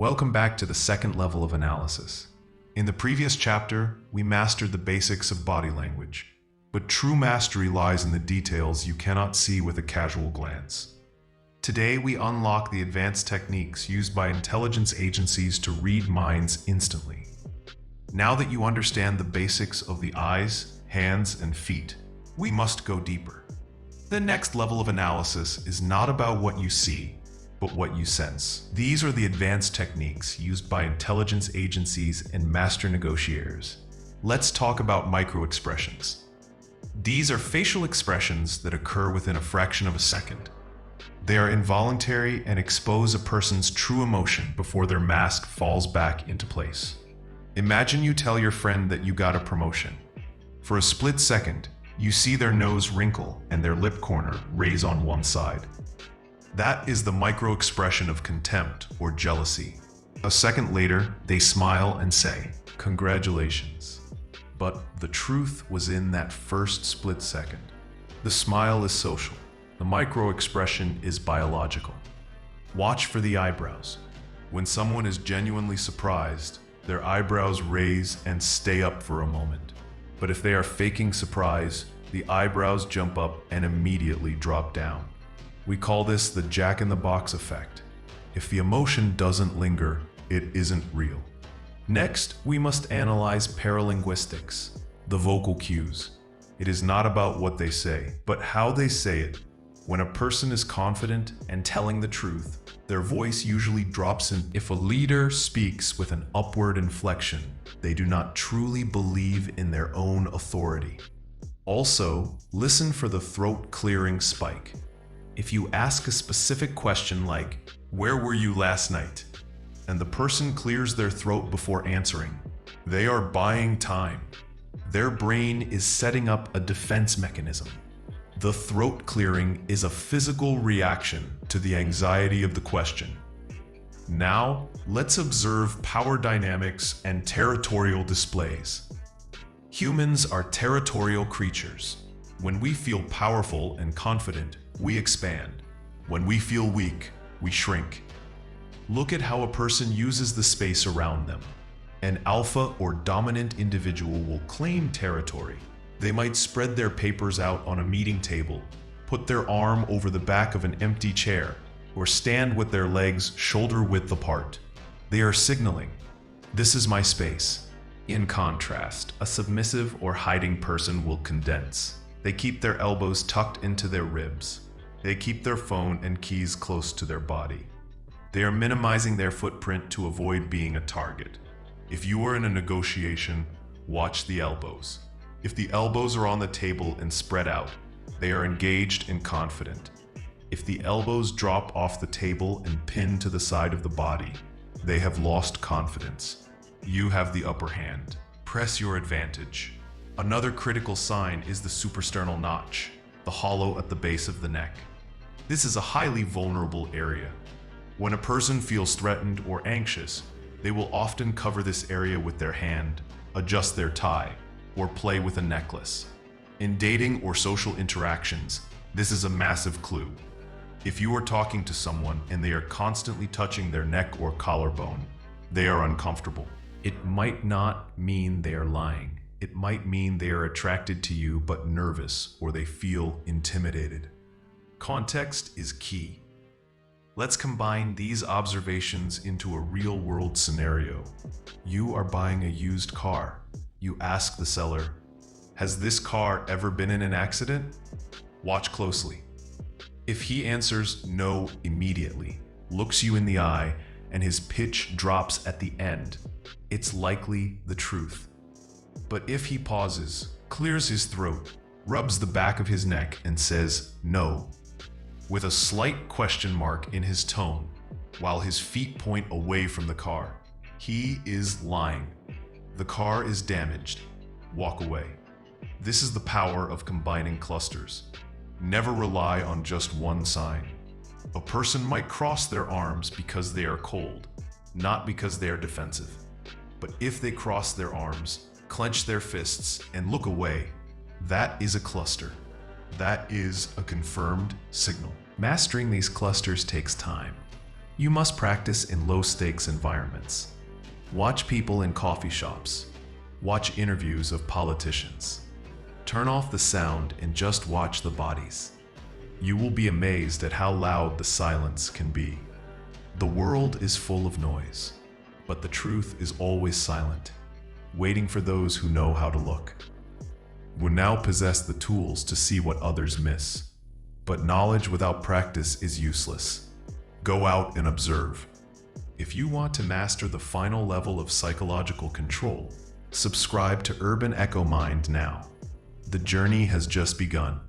Welcome back to the second level of analysis. In the previous chapter, we mastered the basics of body language, but true mastery lies in the details you cannot see with a casual glance. Today, we unlock the advanced techniques used by intelligence agencies to read minds instantly. Now that you understand the basics of the eyes, hands, and feet, we must go deeper. The next level of analysis is not about what you see, but what you sense. These are the advanced techniques used by intelligence agencies and master negotiators. Let's talk about microexpressions. These are facial expressions that occur within a fraction of a second. They are involuntary and expose a person's true emotion before their mask falls back into place. Imagine you tell your friend that you got a promotion. For a split second, you see their nose wrinkle and their lip corner raise on one side. That is the micro-expression of contempt or jealousy. A second later, they smile and say, "Congratulations." But the truth was in that first split second. The smile is social. The micro-expression is biological. Watch for the eyebrows. When someone is genuinely surprised, their eyebrows raise and stay up for a moment. But if they are faking surprise, the eyebrows jump up and immediately drop down. We call this the jack-in-the-box effect. If the emotion doesn't linger, it isn't real. Next, we must analyze paralinguistics, the vocal cues. It is not about what they say, but how they say it. When a person is confident and telling the truth, their voice usually drops in. If a leader speaks with an upward inflection, they do not truly believe in their own authority. Also, listen for the throat-clearing spike. If you ask a specific question like, "Where were you last night?" and the person clears their throat before answering, they are buying time. Their brain is setting up a defense mechanism. The throat clearing is a physical reaction to the anxiety of the question. Now, let's observe power dynamics and territorial displays. Humans are territorial creatures. When we feel powerful and confident, we expand. When we feel weak, we shrink. Look at how a person uses the space around them. An alpha or dominant individual will claim territory. They might spread their papers out on a meeting table, put their arm over the back of an empty chair, or stand with their legs shoulder-width apart. They are signaling, "This is my space." In contrast, a submissive or hiding person will condense. They keep their elbows tucked into their ribs. They keep their phone and keys close to their body. They are minimizing their footprint to avoid being a target. If you are in a negotiation, watch the elbows. If the elbows are on the table and spread out, they are engaged and confident. If the elbows drop off the table and pin to the side of the body, they have lost confidence. You have the upper hand. Press your advantage. Another critical sign is the suprasternal notch, the hollow at the base of the neck. This is a highly vulnerable area. When a person feels threatened or anxious, they will often cover this area with their hand, adjust their tie, or play with a necklace. In dating or social interactions, this is a massive clue. If you are talking to someone and they are constantly touching their neck or collarbone, they are uncomfortable. It might not mean they are lying. It might mean they are attracted to you but nervous, or they feel intimidated. Context is key. Let's combine these observations into a real-world scenario. You are buying a used car. You ask the seller, "Has this car ever been in an accident?" Watch closely. If he answers no immediately, looks you in the eye, and his pitch drops at the end, it's likely the truth. But if he pauses, clears his throat, rubs the back of his neck, and says no, with a slight question mark in his tone, while his feet point away from the car, he is lying. The car is damaged. Walk away. This is the power of combining clusters. Never rely on just one sign. A person might cross their arms because they are cold, not because they are defensive. But if they cross their arms, clench their fists, and look away, that is a cluster. That is a confirmed signal. Mastering these clusters takes time. You must practice in low-stakes environments. Watch people in coffee shops. Watch interviews of politicians. Turn off the sound and just watch the bodies. You will be amazed at how loud the silence can be. The world is full of noise, but the truth is always silent, waiting for those who know how to look. We now possess the tools to see what others miss, but knowledge without practice is useless. Go out and observe. If you want to master the final level of psychological control, subscribe to Urban Echo Mind now. The journey has just begun.